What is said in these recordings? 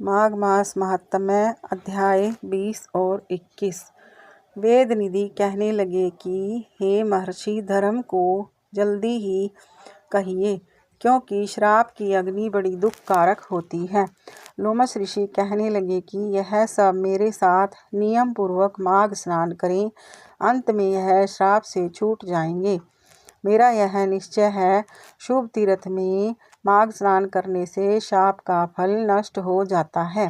माघ मास महात्म्य अध्याय 20 और 21। वेद निधि कहने लगे कि हे महर्षि, धर्म को जल्दी ही कहिए, क्योंकि श्राप की अग्नि बड़ी दुख कारक होती है। लोमश ऋषि कहने लगे कि यह सब मेरे साथ नियम पूर्वक माघ स्नान करें, अंत में यह श्राप से छूट जाएंगे। मेरा यह निश्चय है, शुभ तीर्थ में माघ स्नान करने से शाप का फल नष्ट हो जाता है।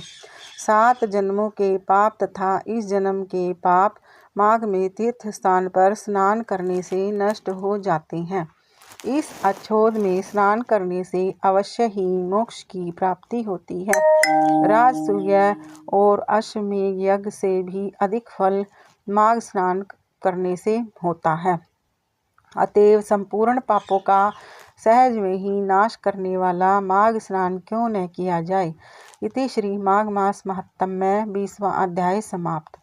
7 जन्मों के पाप तथा इस जन्म के पाप माघ में तीर्थ स्थान पर स्नान करने से नष्ट हो जाते हैं। इस अच्छोद में स्नान करने से अवश्य ही मोक्ष की प्राप्ति होती है। राजसूय और अश्वमेध यज्ञ से भी अधिक फल माघ स्नान करने से होता है। अतएव संपूर्ण पापों का सहज में ही नाश करने वाला माघ स्नान क्यों न किया जाए। इति श्री माघ मास महात्म्य 20वां अध्याय समाप्त।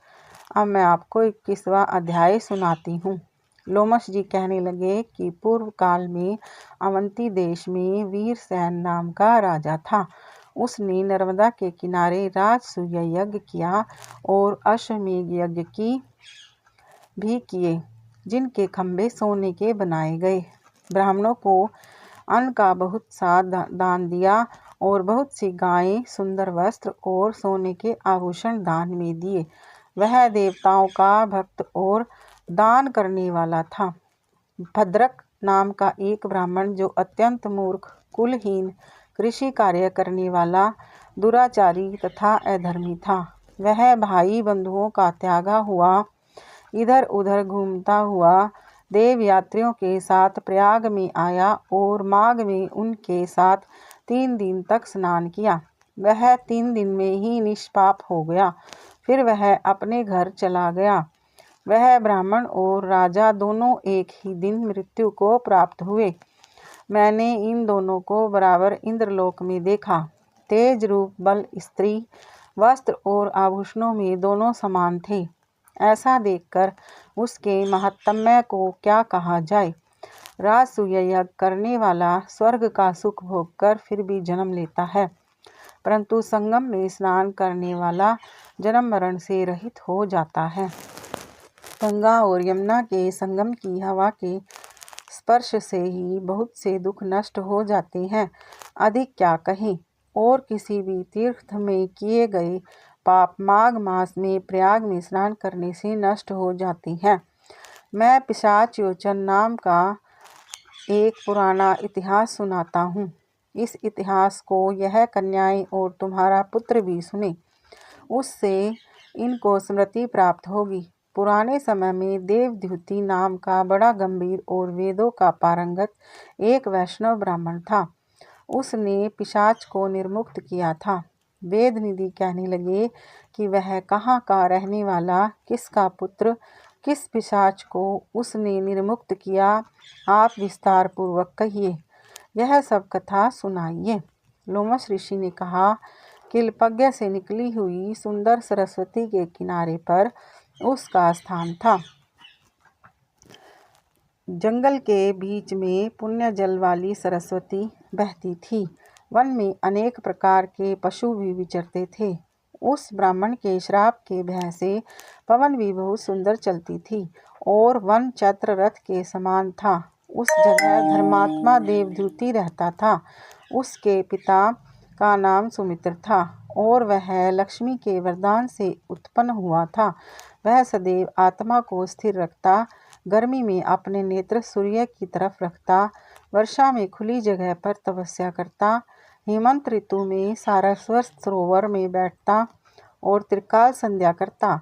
अब मैं आपको 21वां अध्याय सुनाती हूँ। लोमश जी कहने लगे कि पूर्व काल में अवंती देश में वीरसेन नाम का राजा था। उसने नर्मदा के किनारे राजसूय यज्ञ किया और अश्वमेध यज्ञ भी किए, जिनके खंभे सोने के बनाए गए। ब्राह्मणों को अन्न का बहुत सा दान दिया और बहुत सी गायें, सुंदर वस्त्र और सोने के आभूषण दान में दिए। वह देवताओं का भक्त और दान करने वाला था। भद्रक नाम का एक ब्राह्मण, जो अत्यंत मूर्ख, कुलहीन, कृषि कार्य करने वाला, दुराचारी तथा अधर्मी था, वह भाई बंधुओं का त्यागा हुआ इधर उधर घूमता हुआ देव यात्रियों के साथ प्रयाग में आया और माघ में उनके साथ 3 दिन तक स्नान किया। वह 3 दिन में ही निष्पाप हो गया। फिर वह अपने घर चला गया। वह ब्राह्मण और राजा दोनों एक ही दिन मृत्यु को प्राप्त हुए। मैंने इन दोनों को बराबर इंद्रलोक में देखा। तेज, रूप, बल, स्त्री, वस्त्र और आभूषणों में दोनों समान थे। ऐसा देखकर उसके महात्म्य को क्या कहा जाए। राजसूय यज्ञ करने वाला स्वर्ग का सुख भोगकर फिर भी जन्म लेता है, परंतु संगम में स्नान करने वाला जन्म मरण से रहित हो जाता है। गंगा और यमुना के संगम की हवा के स्पर्श से ही बहुत से दुख नष्ट हो जाते हैं। अधिक क्या कहें। और किसी भी तीर्थ में किए गए पाप माघ मास में प्रयाग में स्नान करने से नष्ट हो जाते हैं। मैं पिशाच योचन नाम का एक पुराना इतिहास सुनाता हूँ। इस इतिहास को यह कन्याएं और तुम्हारा पुत्र भी सुने, उससे इनको स्मृति प्राप्त होगी। पुराने समय में देवद्युति नाम का बड़ा गंभीर और वेदों का पारंगत एक वैष्णव ब्राह्मण था। उसने पिशाच को निर्मुक्त किया था। वेद निधि कहने लगे कि वह कहाँ का रहने वाला, किसका पुत्र, किस पिशाच को उसने निर्मुक्त किया, आप विस्तार पूर्वक कहिए, यह सब कथा सुनाइए। लोमश ऋषि ने कहा, किल्पज्ञ से निकली हुई सुंदर सरस्वती के किनारे पर उसका स्थान था। जंगल के बीच में पुण्य जल वाली सरस्वती बहती थी। वन में अनेक प्रकार के पशु भी विचरते थे। उस ब्राह्मण के श्राप के भय से पवन भी बहुत सुंदर चलती थी और वन चत्र रथ के समान था। उस जगह धर्मात्मा देवद्युति रहता था। उसके पिता का नाम सुमित्र था और वह लक्ष्मी के वरदान से उत्पन्न हुआ था। वह सदैव आत्मा को स्थिर रखता, गर्मी में अपने नेत्र सूर्य की तरफ रखता, वर्षा में खुली जगह पर तपस्या करता, हेमंत ऋतु में सारस्वत सरोवर में बैठता और त्रिकाल संध्या करता।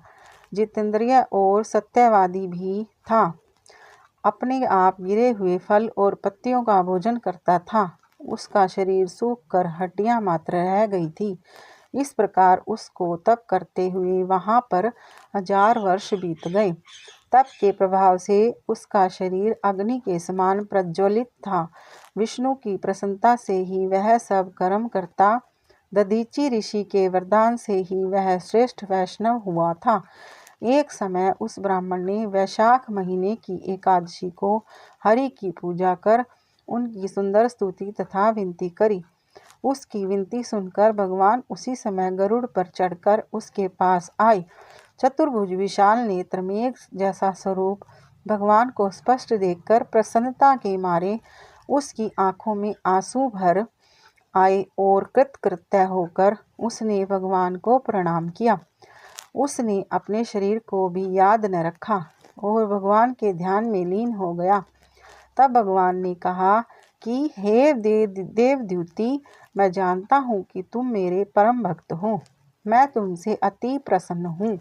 जितेंद्रिय और सत्यवादी भी था। अपने आप गिरे हुए फल और पत्तियों का भोजन करता था। उसका शरीर सूख कर हड्डियां मात्र रह गई थी। इस प्रकार उसको तप करते हुए वहां पर 1000 वर्ष बीत गए। तप के प्रभाव से उसका शरीर अग्नि के समान प्रज्वलित था। विष्णु की प्रसन्नता से ही वह सब कर्म करता। दधीचि ऋषि के वरदान से ही वह श्रेष्ठ वैष्णव हुआ था। एक समय उस ब्राह्मण ने वैशाख महीने की एकादशी को हरि की पूजा कर उनकी सुंदर स्तुति तथा विनती करी। उसकी विनती सुनकर भगवान उसी समय गरुड़ पर चढ़कर उसके पास आए। चतुर्भुज विशाल नेत्र मेघ जैसा स्वरूप भगवान को स्पष्ट देखकर प्रसन्नता के मारे उसकी आंखों में आंसू भर आए और कृतकृत्य होकर उसने भगवान को प्रणाम किया। उसने अपने शरीर को भी याद न रखा और भगवान के ध्यान में लीन हो गया। तब भगवान ने कहा कि हे देवद्युति, मैं जानता हूँ कि तुम मेरे परम भक्त हो। मैं तुमसे अति प्रसन्न हूँ।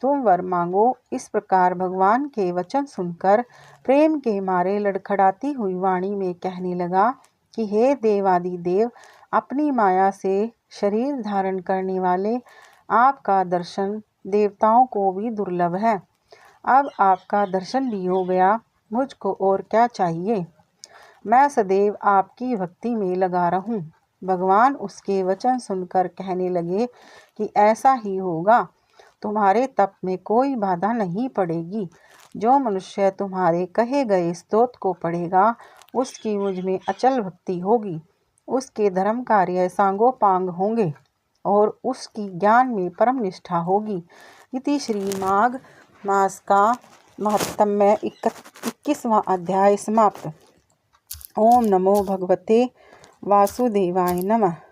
तुम वर मांगो। इस प्रकार भगवान के वचन सुनकर प्रेम के मारे लड़खड़ाती हुई वाणी में कहने लगा कि हे देवादिदेव, अपनी माया से शरीर धारण करने वाले आपका दर्शन देवताओं को भी दुर्लभ है। अब आपका दर्शन भी हो गया, मुझको और क्या चाहिए। मैं सदैव आपकी भक्ति में लगा रहूं। भगवान उसके वचन सुनकर कहने लगे कि ऐसा ही होगा। तुम्हारे तप में कोई बाधा नहीं पड़ेगी। जो मनुष्य तुम्हारे कहे गए स्तोत्र को पढ़ेगा, उसकी मुझ में अचल भक्ति होगी। उसके धर्म कार्य सांगोपांग होंगे और उसकी ज्ञान में परम निष्ठा होगी। इति श्री माघ मास का महात्म्य 21वां अध्याय समाप्त। ओम नमो भगवते वासुदेवाय नमः।